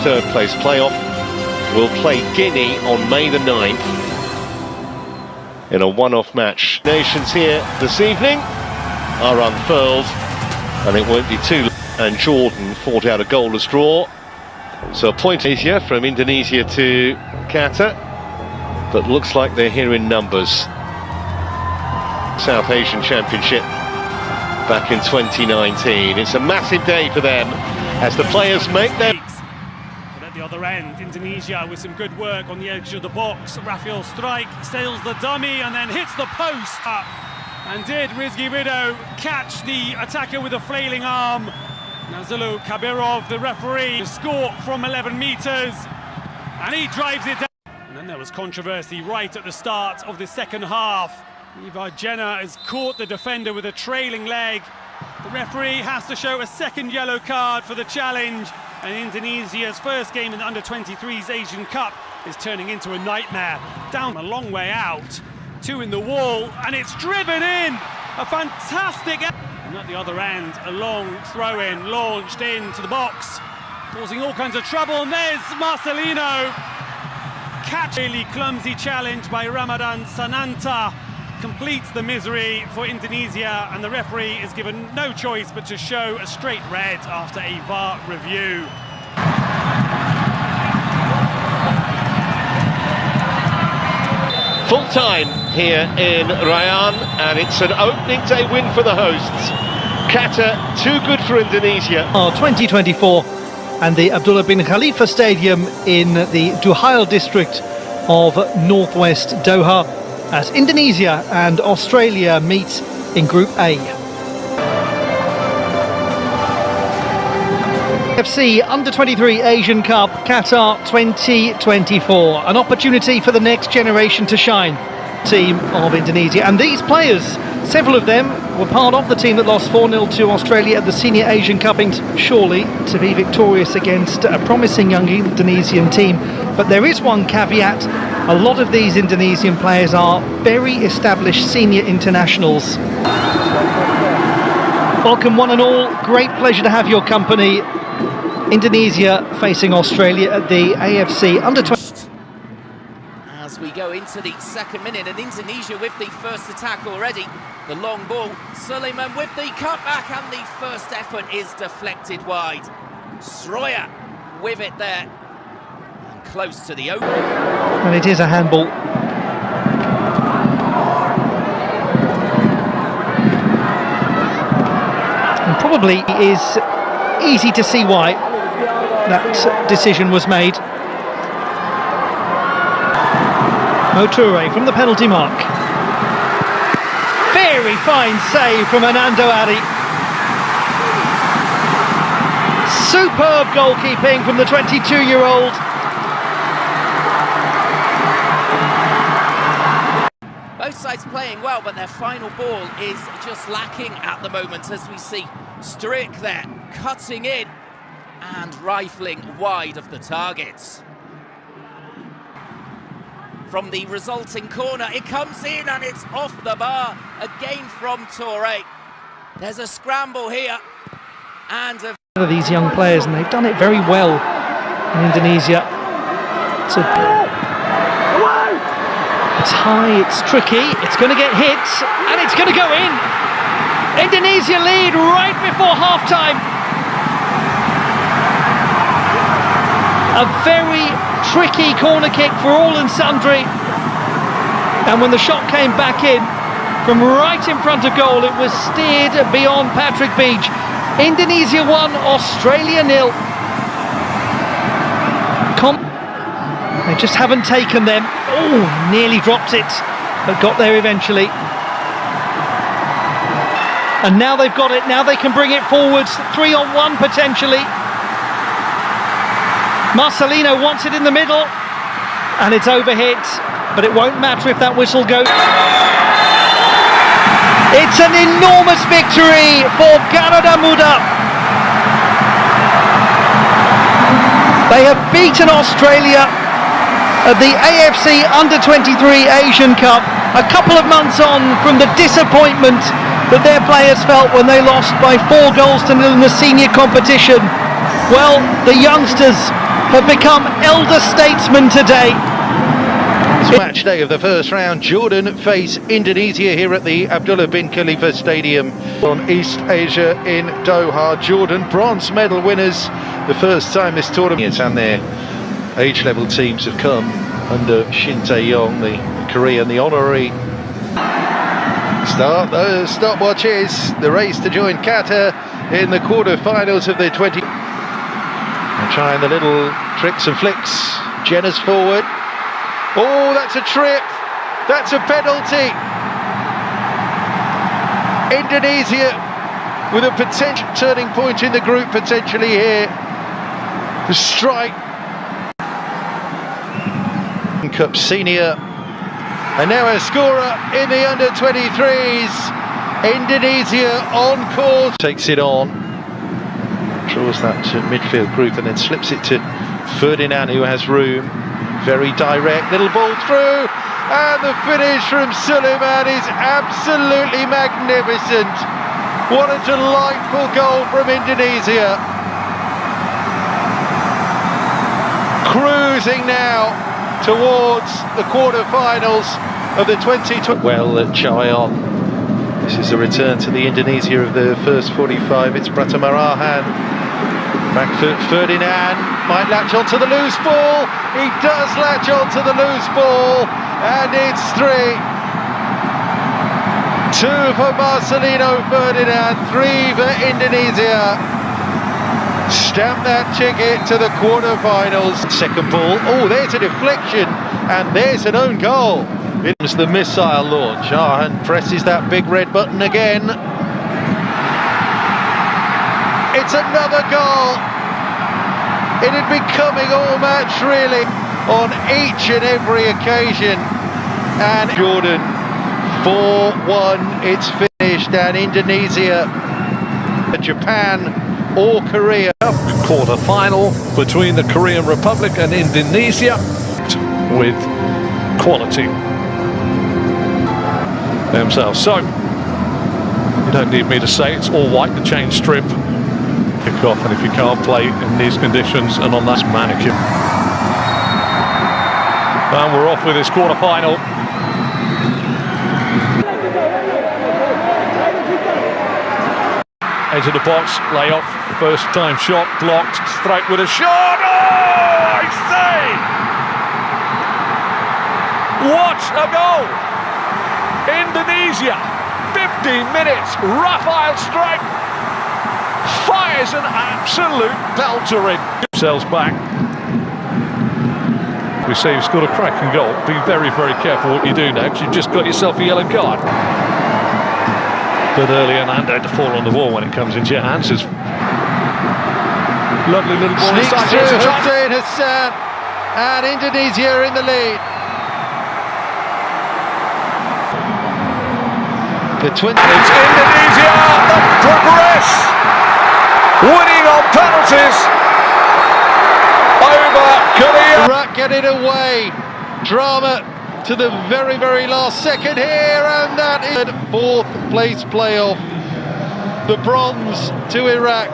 third place playoff, will play Guinea on May the 9th in a one-off match. Nations here this evening are unfurled, and it won't be too long. And Jordan fought out a goalless draw. So a point here from Indonesia to Qatar, but looks like they're here in numbers. South Asian Championship back in 2019. It's a massive day for them as the players make their... But at the other end, Indonesia with some good work on the edge of the box. Rafael strike, sails the dummy and then hits the post. And did Rizky Ridho catch the attacker with a flailing arm. Nazulu Kabirov, the referee, score from 11 metres, and he drives it down. And then there was controversy right at the start of the second half. Ivar Jenner has caught the defender with a trailing leg. The referee has to show a second yellow card for the challenge, and Indonesia's first game in the Under-23s Asian Cup is turning into a nightmare. Down a long way out, two in the wall, and it's driven in! A fantastic... And at the other end, a long throw-in launched into the box, causing all kinds of trouble, and there's Marcelino. Catch. Really clumsy challenge by Ramadan Sananta completes the misery for Indonesia, and the referee is given no choice but to show a straight red after a VAR review. Full time here in Rayyan, and it's an opening day win for the hosts. Qatar, too good for Indonesia. 2024, and the Abdullah bin Khalifa Stadium in the Duhail district of northwest Doha, as Indonesia and Australia meet in Group A. AFC Under-23 Asian Cup Qatar 2024, an opportunity for the next generation to shine. Team of Indonesia, and these players, several of them were part of the team that lost 4-0 to Australia at the Senior Asian Cup, surely to be victorious against a promising young Indonesian team. But there is one caveat: a lot of these Indonesian players are very established senior internationals. Welcome one and all, great pleasure to have your company. Indonesia facing Australia at the AFC Under-20. As we go into the second minute, and Indonesia with the first attack already. The long ball, Sulaiman with the cutback, and the first effort is deflected wide. Sroya with it there, and close to the open. And it is a handball. And probably is easy to see why that decision was made. Moture from the penalty mark. Very fine save from Anando Ari. Superb goalkeeping from the 22-year-old. Both sides playing well, but their final ball is just lacking at the moment, as we see Strick there cutting in and rifling wide of the targets. From the resulting corner, it comes in and it's off the bar. Again from Torre. There's a scramble here, and these young players, and they've done it very well in Indonesia. It's high, it's tricky, it's going to get hit, and it's going to go in. Indonesia lead right before half-time. A very tricky corner kick for all and sundry, and when the shot came back in from right in front of goal, it was steered beyond Patrick BIGH. Indonesia 1, Australia 0. They just haven't taken them. Oh, nearly dropped it, but got there eventually. And now they've got it, now they can bring it forwards, 3-on-1 potentially. Marcelino wants it in the middle, and it's overhit, but it won't matter if that whistle goes. It's an enormous victory for Garuda Muda. They have beaten Australia at the AFC Under-23 Asian Cup, a couple of months on from the disappointment that their players felt when they lost by 4 goals to 0 in the senior competition. Well, the youngsters have become elder statesmen today. Match day of the first round. Jordan face Indonesia here at the Abdullah bin Khalifa Stadium on East Asia in Doha. Jordan, bronze medal winners, the first time this tournament, and their age level teams have come under Shin Tae-yong, the Korean, the honorary. Those stopwatches, the race to join Qatar in the quarter-finals of the 20. And trying the little tricks and flicks. Jenner's forward. Oh, that's a trip. That's a penalty. Indonesia with a potential turning point in the group potentially here. The strike. Cup senior. And now a scorer in the under-23s. Indonesia on course. Takes it on. Draws that to midfield group and then slips it to Ferdinand, who has room. Very direct, little ball through, and the finish from Selamat is absolutely magnificent. What a delightful goal from Indonesia. Cruising now towards the quarter-finals of the 2020. Well, Chayon. This is a return to the Indonesia of the first 45. It's Bratamarahan. Back foot, Ferdinand might latch onto the loose ball. He does latch onto the loose ball, and it's 3. 2 for Marcelino Ferdinand, 3 for Indonesia. Stamp that ticket to the quarter-finals. Second ball. Oh, there's a deflection, and there's an own goal. It's the missile launch. Arhan presses that big red button again. It's another goal. It had been coming all match really on each and every occasion. And Jordan 4-1, it's finished, and Indonesia, Japan or Korea. Quarter final between the Korean Republic and Indonesia with quality themselves. So you don't need me to say it's all white, the chain strip. Kick off, and if you can't play in these conditions and on that manicure. And we're off with this quarter-final. Edge of the box, lay off, first time shot, blocked, strike with a shot. Oh, I say! What a goal! Indonesia, 15 minutes, Rafael strike. Fires an absolute belter in. Sells back. We say you've scored a cracking goal. Be very, very careful what you do now, because you've just got yourself a yellow card. But early and had to fall on the wall when it comes into your hands. It's lovely little ball. Sneaks through Hussein Hassan, and Indonesia in the lead. It's Indonesia that progress. Winning on penalties over Korea. Iraq get it away. Drama to the very, very last second here, and that is 4th place playoff. The bronze to Iraq.